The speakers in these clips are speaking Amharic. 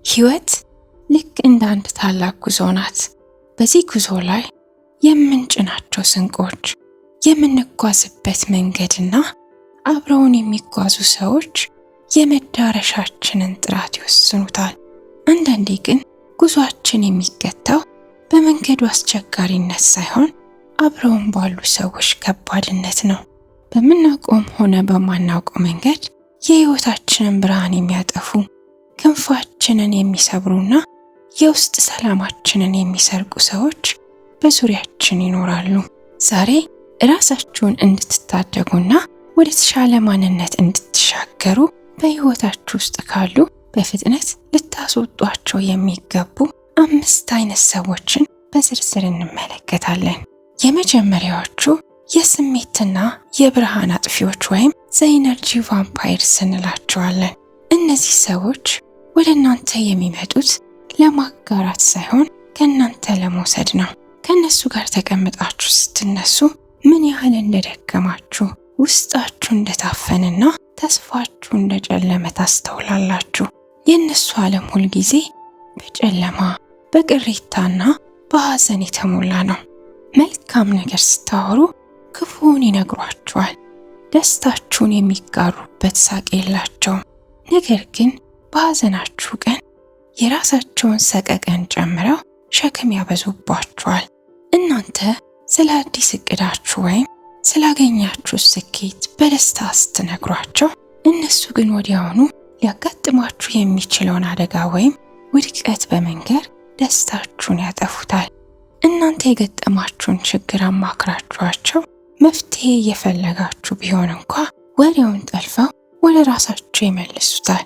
ህይወት ልክ እንደ አንድ ታላቅ ጉዞ ናት። በዚህ ጉዞ ላይ የምንጭናቸው ስንቆች፣ የምንጓዝበት መንገድና አብረውን የሚጓዙ ሰዎች የመዳረሻችንን ጥራት ይወስኑታል። አንዳንዴ ግን ጉዟችን የሚገታው በመንገዱ አስቸጋሪነት ሳይሆን አብረውን ባሉ ሰዎች ከባድነት ነው። በምናውቀውም ሆነ በማናውቀው መንገድ የህይወታችንን ብርሃን የሚያጠፉ፣ ክንፋችንን የሚሰብሩና የውስጥ ሰላማችንን የሚሰርቁ ሰዎች በዙሪያችን ይኖራሉ። ዛሬ ራሳችሁን እንድትታደጉና ወደ ተሻለ ማንነት እንድትሻገሩ በህይወታችሁ ውስጥ ካሉ በፍጥነት ልታስወጧቸው የሚገቡ 5 አይነት ሰዎችን በዝርዝር እንመለከታለን። የመጀመሪያዎቹ የስሜትና የብርሃን አጥፊዎች ወይም ዘኢነርጂ ቫምፓየርስ እንላቸዋለን። እነዚህ ሰዎች ወደ እናንተ የሚመጡት ለማጋራት ሳይሆን ከእናንተ ለመውሰድ ነው። ከእነሱ ጋር ተቀምጣችሁ ስትነሱ ምን ያህል እንደደከማችሁ፣ ውስጣችሁ እንደታፈንና ተስፋችሁ እንደጨለመ ታስተውላላችሁ። የእነሱ ዓለም ሁልጊዜ በጨለማ በቅሬታና በሐዘን የተሞላ ነው። መልካም ነገር ስታወሩ ክፉውን ይነግሯችኋል። ደስታችሁን የሚጋሩበት ሳቅ የላቸውም። ነገር ግን በሐዘናችሁ ቀን የራሳቸውን ሰቀቀን ጨምረው ሸክም ያበዙባችኋል። እናንተ ስለ አዲስ እቅዳችሁ ወይም ስላገኛችሁ ስኬት በደስታ ስትነግሯቸው፣ እነሱ ግን ወዲያውኑ ሊያጋጥማችሁ የሚችለውን አደጋ ወይም ውድቀት በመንገር ደስታችሁን ያጠፉታል። እናንተ የገጠማችሁን ችግር አማክራችኋቸው መፍትሄ እየፈለጋችሁ ቢሆን እንኳ ወሬውን ጠልፈው ወደ ራሳችሁ ይመልሱታል።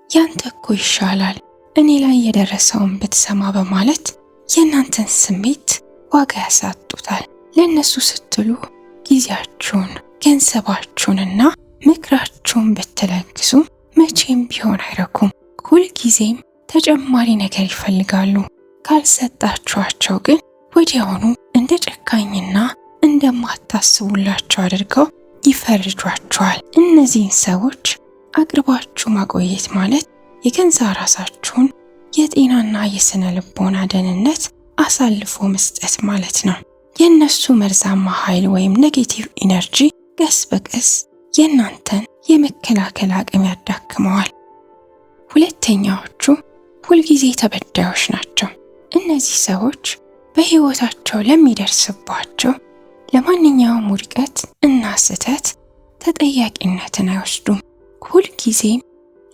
ያንተ እኮ ይሻላል፣ እኔ ላይ የደረሰውን ብትሰማ በማለት የእናንተን ስሜት ዋጋ ያሳጡታል። ለእነሱ ስትሉ ጊዜያችሁን፣ ገንዘባችሁንና ምክራችሁን ብትለግሱ መቼም ቢሆን አይረኩም። ሁልጊዜም ተጨማሪ ነገር ይፈልጋሉ። ካልሰጣችኋቸው ግን ወዲያውኑ እንደ ጨካኝና እንደማታስቡላቸው አድርገው ይፈርጇቸዋል። እነዚህን ሰዎች አቅርባችሁ ማቆየት ማለት የገንዛ ራሳችሁን የጤናና የስነ ልቦና ደህንነት አሳልፎ መስጠት ማለት ነው። የእነሱ መርዛማ ኃይል ወይም ኔጌቲቭ ኢነርጂ ቀስ በቀስ የእናንተን የመከላከል አቅም ያዳክመዋል። ሁለተኛዎቹ ሁልጊዜ ተበዳዮች ናቸው። እነዚህ ሰዎች በህይወታቸው ለሚደርስባቸው ለማንኛውም ውድቀት እና ስህተት ተጠያቂነትን አይወስዱም። ሁልጊዜም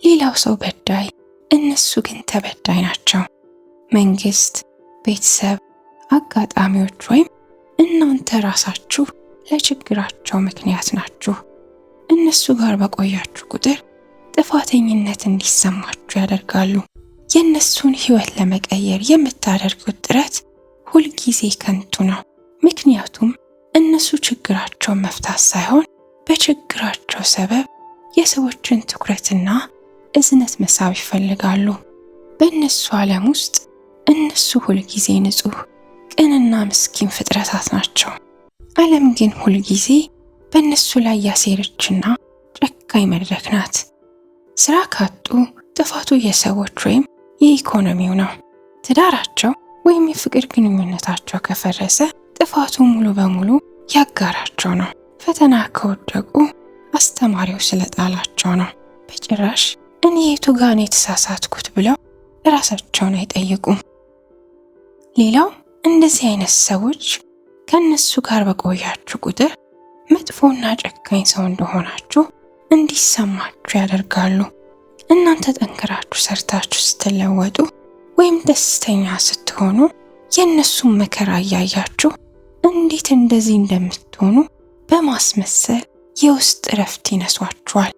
ሌላው ሰው በዳይ፣ እነሱ ግን ተበዳይ ናቸው። መንግስት፣ ቤተሰብ፣ አጋጣሚዎች ወይም እናንተ ራሳችሁ ለችግራቸው ምክንያት ናችሁ። እነሱ ጋር በቆያችሁ ቁጥር ጥፋተኝነት እንዲሰማችሁ ያደርጋሉ። የእነሱን ህይወት ለመቀየር የምታደርጉት ጥረት ሁልጊዜ ከንቱ ነው። ምክንያቱም እነሱ ችግራቸውን መፍታት ሳይሆን በችግራቸው ሰበብ የሰዎችን ትኩረትና እዝነት መሳብ ይፈልጋሉ። በእነሱ ዓለም ውስጥ እነሱ ሁልጊዜ ንጹህ፣ ቅንና ምስኪን ፍጥረታት ናቸው። ዓለም ግን ሁልጊዜ በእነሱ ላይ ያሴረችና ጨካኝ መድረክ ናት። ስራ ካጡ ጥፋቱ የሰዎች ወይም የኢኮኖሚው ነው። ትዳራቸው ወይም የፍቅር ግንኙነታቸው ከፈረሰ ጥፋቱ ሙሉ በሙሉ ያጋራቸው ነው። ፈተና ከወደቁ አስተማሪው ስለጣላቸው ነው። በጭራሽ እኔ የቱ ጋር ነው የተሳሳትኩት ብለው ራሳቸውን አይጠይቁም። ሌላው እንደዚህ አይነት ሰዎች ከነሱ ጋር በቆያችሁ ቁጥር መጥፎና ጨካኝ ሰው እንደሆናችሁ እንዲሰማችሁ ያደርጋሉ። እናንተ ጠንክራችሁ ሰርታችሁ ስትለወጡ ወይም ደስተኛ ስትሆኑ የእነሱን መከራ እያያችሁ እንዴት እንደዚህ እንደምትሆኑ በማስመሰል የውስጥ እረፍት ይነሷችኋል።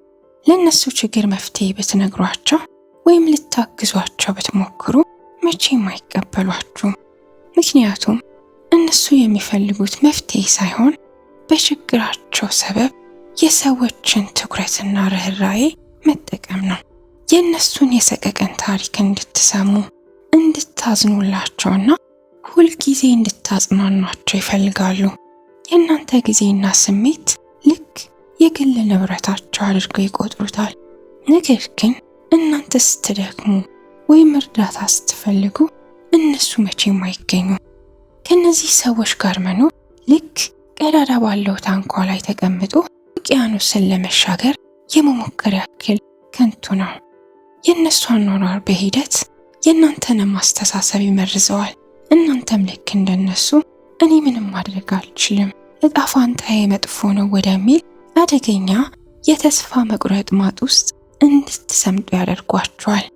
ለእነሱ ችግር መፍትሄ ብትነግሯቸው ወይም ልታግዟቸው ብትሞክሩ መቼም አይቀበሏችሁም። ምክንያቱም እነሱ የሚፈልጉት መፍትሄ ሳይሆን በችግራቸው ሰበብ የሰዎችን ትኩረትና ርህራሄ መጠቀም ነው። የእነሱን የሰቀቀን ታሪክ እንድትሰሙ፣ እንድታዝኑላቸውና ሁልጊዜ እንድታጽናኗቸው ይፈልጋሉ። የእናንተ ጊዜና ስሜት ልክ የግል ንብረታቸው አድርገው ይቆጥሩታል። ነገር ግን እናንተ ስትደክሙ ወይም እርዳታ ስትፈልጉ እነሱ መቼም አይገኙም። ከነዚህ ሰዎች ጋር መኖር ልክ ቀዳዳ ባለው ታንኳ ላይ ተቀምጦ ውቅያኖስን ለመሻገር የመሞከር ያክል ከንቱ ነው። የእነሱ አኗኗር በሂደት የእናንተንም አስተሳሰብ ይመርዘዋል። እናንተም ልክ እንደነሱ እኔ ምንም ማድረግ አልችልም፣ እጣ ፋንታዬ መጥፎ ነው ወደሚል አደገኛ የተስፋ መቁረጥ ማጥ ውስጥ እንድትሰምጡ ያደርጓቸዋል።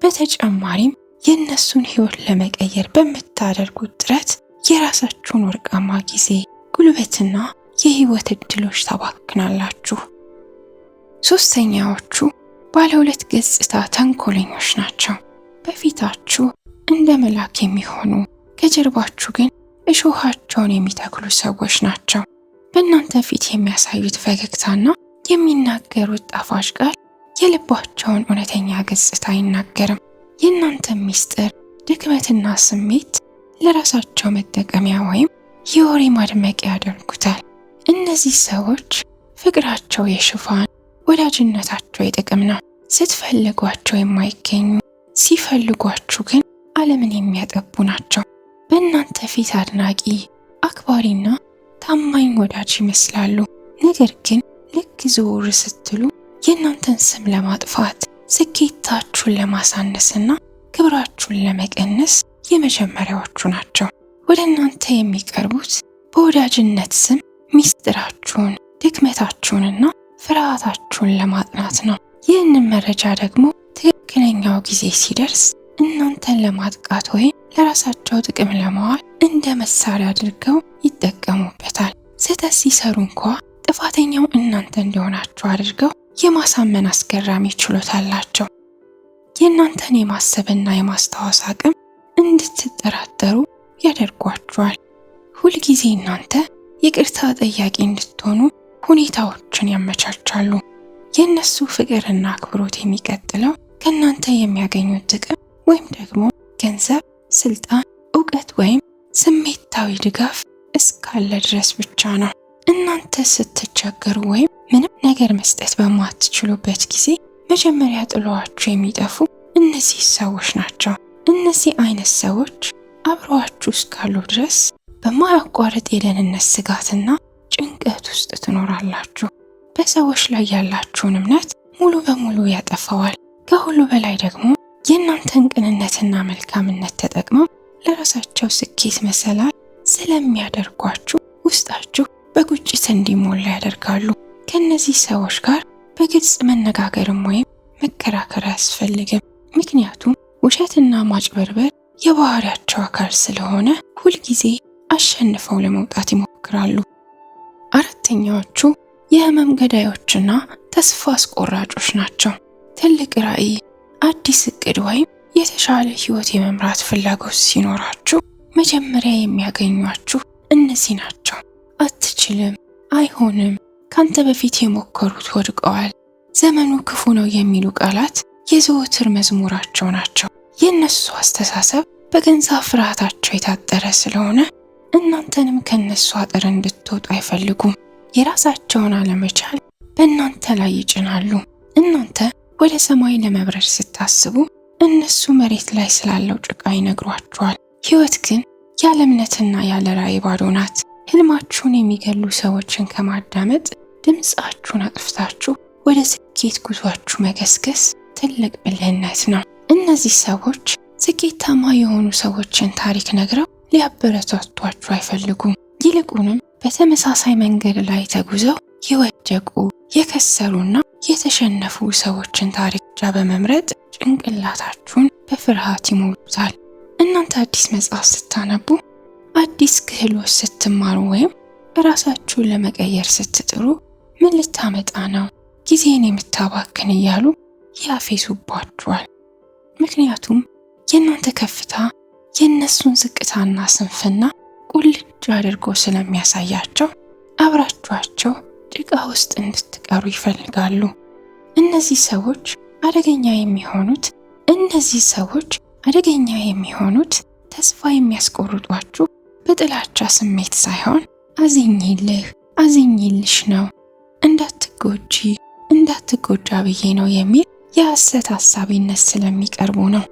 በተጨማሪም የእነሱን ሕይወት ለመቀየር በምታደርጉት ጥረት የራሳችሁን ወርቃማ ጊዜ፣ ጉልበትና የሕይወት ዕድሎች ታባክናላችሁ። ሶስተኛዎቹ ባለ ሁለት ገጽታ ተንኮለኞች ናቸው። በፊታችሁ እንደ መልአክ የሚሆኑ ከጀርባችሁ ግን እሾሃቸውን የሚተክሉ ሰዎች ናቸው። በእናንተ ፊት የሚያሳዩት ፈገግታና የሚናገሩት ጣፋጭ ቃል የልባቸውን እውነተኛ ገጽታ አይናገርም። የእናንተ ምስጢር፣ ድክመትና ስሜት ለራሳቸው መጠቀሚያ ወይም የወሬ ማድመቂያ ያደርጉታል። እነዚህ ሰዎች ፍቅራቸው የሽፋን፣ ወዳጅነታቸው የጥቅም ነው። ስትፈልጓቸው የማይገኙ፣ ሲፈልጓችሁ ግን ዓለምን የሚያጠቡ ናቸው። በእናንተ ፊት አድናቂ፣ አክባሪና ታማኝ ወዳጅ ይመስላሉ። ነገር ግን ልክ ዞር ስትሉ የእናንተን ስም ለማጥፋት፣ ስኬታችሁን ለማሳነስና ክብራችሁን ለመቀነስ የመጀመሪያዎቹ ናቸው። ወደ እናንተ የሚቀርቡት በወዳጅነት ስም ሚስጥራችሁን፣ ድክመታችሁንና ፍርሃታችሁን ለማጥናት ነው። ይህንን መረጃ ደግሞ ትክክለኛው ጊዜ ሲደርስ እናንተን ለማጥቃት ወይም ለራሳቸው ጥቅም ለማዋል እንደ መሳሪያ አድርገው ይጠቀሙበታል። ስህተት ሲሰሩ እንኳ ጥፋተኛው እናንተ እንደሆናችሁ አድርገው የማሳመን አስገራሚ ችሎታ አላቸው። የእናንተን የማሰብና የማስታወስ አቅም እንድትጠራጠሩ ያደርጓችኋል። ሁልጊዜ እናንተ ይቅርታ ጠያቂ እንድትሆኑ ሁኔታዎችን ያመቻቻሉ። የእነሱ ፍቅርና አክብሮት የሚቀጥለው ከእናንተ የሚያገኙት ጥቅም ወይም ደግሞ ገንዘብ፣ ስልጣን፣ ዕውቀት ወይም ስሜታዊ ድጋፍ እስካለ ድረስ ብቻ ነው። እናንተ ስትቸገሩ ወይም ምንም ነገር መስጠት በማትችሉበት ጊዜ መጀመሪያ ጥለዋችሁ የሚጠፉ እነዚህ ሰዎች ናቸው። እነዚህ አይነት ሰዎች አብረዋችሁ እስካሉ ድረስ በማያቋርጥ የደህንነት ስጋትና ጭንቀት ውስጥ ትኖራላችሁ። በሰዎች ላይ ያላችሁን እምነት ሙሉ በሙሉ ያጠፋዋል። ከሁሉ በላይ ደግሞ የእናንተን ቅንነትና መልካምነት ተጠቅመው ለራሳቸው ስኬት መሰላል ስለሚያደርጓችሁ ውስጣችሁ በቁጭት እንዲሞላ ያደርጋሉ። ከነዚህ ሰዎች ጋር በግልጽ መነጋገርም ወይም መከራከር አያስፈልግም። ምክንያቱም ውሸትና ማጭበርበር የባህሪያቸው አካል ስለሆነ ሁልጊዜ አሸንፈው ለመውጣት ይሞክራሉ። አራተኛዎቹ የህመም ገዳዮችና ተስፋ አስቆራጮች ናቸው። ትልቅ ራዕይ፣ አዲስ እቅድ ወይም የተሻለ ህይወት የመምራት ፍላጎት ሲኖራችሁ መጀመሪያ የሚያገኟችሁ እነዚህ ናቸው። አትችልም፣ አይሆንም፣ ካንተ በፊት የሞከሩት ወድቀዋል፣ ዘመኑ ክፉ ነው የሚሉ ቃላት የዘወትር መዝሙራቸው ናቸው። የእነሱ አስተሳሰብ በገንዛ ፍርሃታቸው የታጠረ ስለሆነ እናንተንም ከነሱ አጥር እንድትወጡ አይፈልጉም። የራሳቸውን አለመቻል በእናንተ ላይ ይጭናሉ። እናንተ ወደ ሰማይ ለመብረር ስታስቡ እነሱ መሬት ላይ ስላለው ጭቃ ይነግሯችኋል። ህይወት ግን ያለ እምነትና ያለ ራዕይ ባዶ ናት። ህልማችሁን የሚገሉ ሰዎችን ከማዳመጥ ድምፃችሁን አጥፍታችሁ ወደ ስኬት ጉዟችሁ መገስገስ ትልቅ ብልህነት ነው። እነዚህ ሰዎች ስኬታማ የሆኑ ሰዎችን ታሪክ ነግረው ሊያበረታቷችሁ አይፈልጉም። ይልቁንም በተመሳሳይ መንገድ ላይ ተጉዘው የወደቁ የከሰሩና የተሸነፉ ሰዎችን ታሪክ ብቻ በመምረጥ ጭንቅላታችሁን በፍርሃት ይሞሉታል። እናንተ አዲስ መጽሐፍ ስታነቡ፣ አዲስ ክህሎት ስትማሩ ወይም ራሳችሁን ለመቀየር ስትጥሩ ምን ልታመጣ ነው ጊዜን የምታባክን እያሉ ያፌዙባችኋል። ምክንያቱም የእናንተ ከፍታ የእነሱን ዝቅታና ስንፍና ቁልጭ አድርጎ ስለሚያሳያቸው አብራችኋቸው ጭቃ ውስጥ እንድትቀሩ ይፈልጋሉ። እነዚህ ሰዎች አደገኛ የሚሆኑት ተስፋ የሚያስቆርጧችሁ በጥላቻ ስሜት ሳይሆን አዝኝልሽ ነው፣ እንዳትጎጃ ብዬ ነው የሚል የሐሰት ሐሳቢነት ስለሚቀርቡ ነው።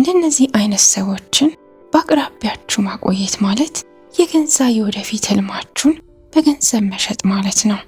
እንደነዚህ አይነት ሰዎችን በአቅራቢያችሁ ማቆየት ማለት የገንዛ የወደፊት ህልማችሁን በገንዘብ መሸጥ ማለት ነው።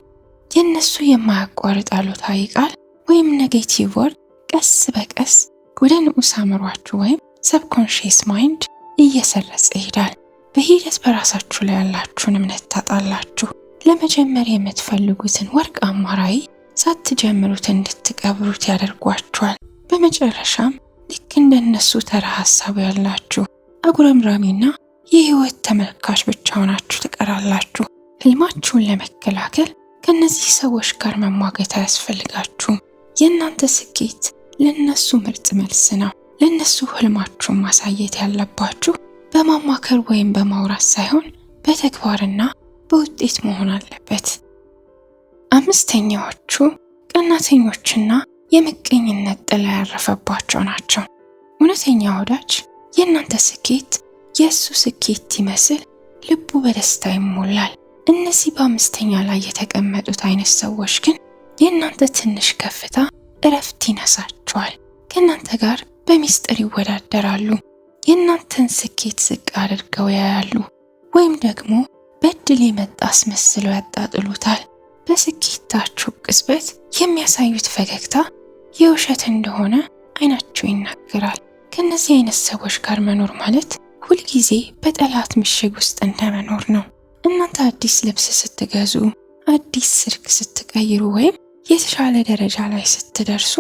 የነሱ የማያቋርጥ አሉታዊ ቃል ወይም ኔጌቲቭ ወርድ ቀስ በቀስ ወደ ንዑስ አእምሯችሁ ወይም ሰብኮንሺየስ ማይንድ እየሰረጸ ይሄዳል። በሂደት በራሳችሁ ላይ ያላችሁን እምነት ታጣላችሁ። ለመጀመር የምትፈልጉትን ወርቃማ ራዕይ ሳትጀምሩት እንድትቀብሩት ያደርጓችኋል። በመጨረሻም ልክ እንደነሱ ተራ ሐሳብ ያላችሁ አጉረምራሚና የህይወት ተመልካች ብቻ ሆናችሁ ትቀራላችሁ። ህልማችሁን ለመከላከል ከነዚህ ሰዎች ጋር መሟገት አያስፈልጋችሁም። የእናንተ ስኬት ለነሱ ምርጥ መልስ ነው። ለነሱ ህልማችሁን ማሳየት ያለባችሁ በማማከር ወይም በማውራት ሳይሆን በተግባርና በውጤት መሆን አለበት። አምስተኛዎቹ ቀናተኞችና የምቀኝነት ጥላ ያረፈባቸው ናቸው። እውነተኛ ወዳጅ የእናንተ ስኬት የእሱ ስኬት ይመስል ልቡ በደስታ ይሞላል። እነዚህ በአምስተኛ ላይ የተቀመጡት አይነት ሰዎች ግን የእናንተ ትንሽ ከፍታ እረፍት ይነሳቸዋል። ከእናንተ ጋር በሚስጥር ይወዳደራሉ። የእናንተን ስኬት ዝቅ አድርገው ያያሉ፣ ወይም ደግሞ በእድል የመጣ አስመስለው ያጣጥሉታል። በስኬታችሁ ቅጽበት የሚያሳዩት ፈገግታ የውሸት እንደሆነ አይናቸው ይናገራል። ከነዚህ አይነት ሰዎች ጋር መኖር ማለት ሁልጊዜ በጠላት ምሽግ ውስጥ እንደመኖር ነው። እናንተ አዲስ ልብስ ስትገዙ፣ አዲስ ስልክ ስትቀይሩ ወይም የተሻለ ደረጃ ላይ ስትደርሱ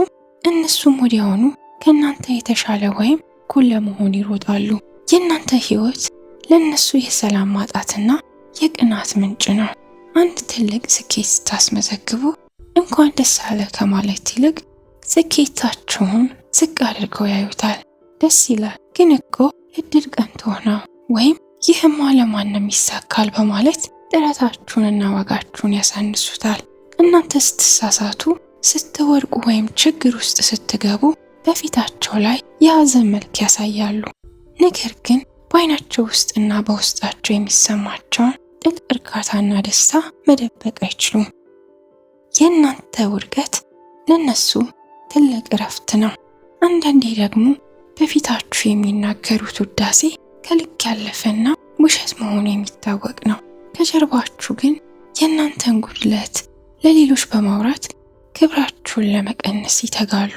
እነሱም ወዲያውኑ ከእናንተ የተሻለ ወይም እኩል ለመሆን ይሮጣሉ። የእናንተ ህይወት ለነሱ የሰላም ማጣትና የቅናት ምንጭ ነው። አንድ ትልቅ ስኬት ስታስመዘግቡ እንኳን ደስ አለ ከማለት ይልቅ ስኬታችሁን ዝቅ አድርገው ያዩታል። ደስ ይላል ግን እኮ እድል ቀንቶ ነው ወይም ይህማ ለማንም ይሳካል በማለት ጥረታችሁንና ዋጋችሁን ያሳንሱታል። እናንተ ስትሳሳቱ፣ ስትወድቁ ወይም ችግር ውስጥ ስትገቡ በፊታቸው ላይ የሐዘን መልክ ያሳያሉ። ነገር ግን በአይናቸው ውስጥና በውስጣቸው የሚሰማቸውን ጥልቅ እርካታና ደስታ መደበቅ አይችሉም። የእናንተ ውድቀት ለነሱ ትልቅ እረፍት ነው። አንዳንዴ ደግሞ በፊታችሁ የሚናገሩት ውዳሴ ከልክ ያለፈና ውሸት መሆኑ የሚታወቅ ነው። ከጀርባችሁ ግን የእናንተን ጉድለት ለሌሎች በማውራት ክብራችሁን ለመቀነስ ይተጋሉ።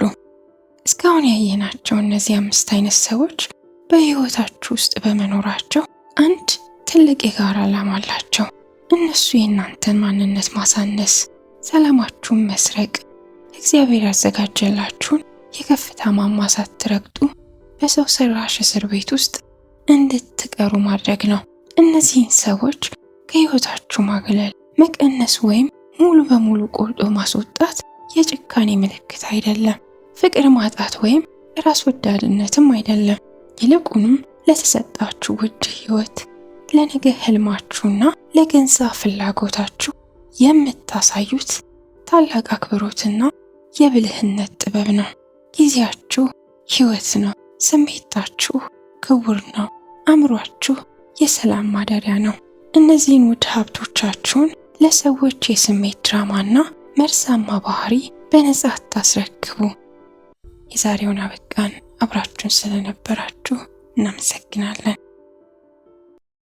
እስካሁን ያየናቸው እነዚህ 5 አይነት ሰዎች በህይወታችሁ ውስጥ በመኖራቸው አንድ ትልቅ የጋራ ዓላማ አላቸው። እነሱ የእናንተን ማንነት ማሳነስ፣ ሰላማችሁን መስረቅ፣ እግዚአብሔር ያዘጋጀላችሁን የከፍታ ማማ ሳትረግጡ በሰው ሰራሽ እስር ቤት ውስጥ እንድትቀሩ ማድረግ ነው። እነዚህን ሰዎች ከህይወታችሁ ማግለል፣ መቀነስ ወይም ሙሉ በሙሉ ቆርጦ ማስወጣት የጭካኔ ምልክት አይደለም። ፍቅር ማጣት ወይም ራስ ወዳድነትም አይደለም። ይልቁንም ለተሰጣችሁ ውድ ህይወት፣ ለነገ ህልማችሁና ለገንዘብ ፍላጎታችሁ የምታሳዩት ታላቅ አክብሮትና የብልህነት ጥበብ ነው። ጊዜያችሁ ህይወት ነው። ስሜታችሁ ክቡር ነው። አእምሯችሁ የሰላም ማደሪያ ነው። እነዚህን ውድ ሀብቶቻችሁን ለሰዎች የስሜት ድራማና መርዛማ ባህሪ በነጻ አታስረክቡ። የዛሬውን አበቃን። አብራችሁን ስለነበራችሁ እናመሰግናለን።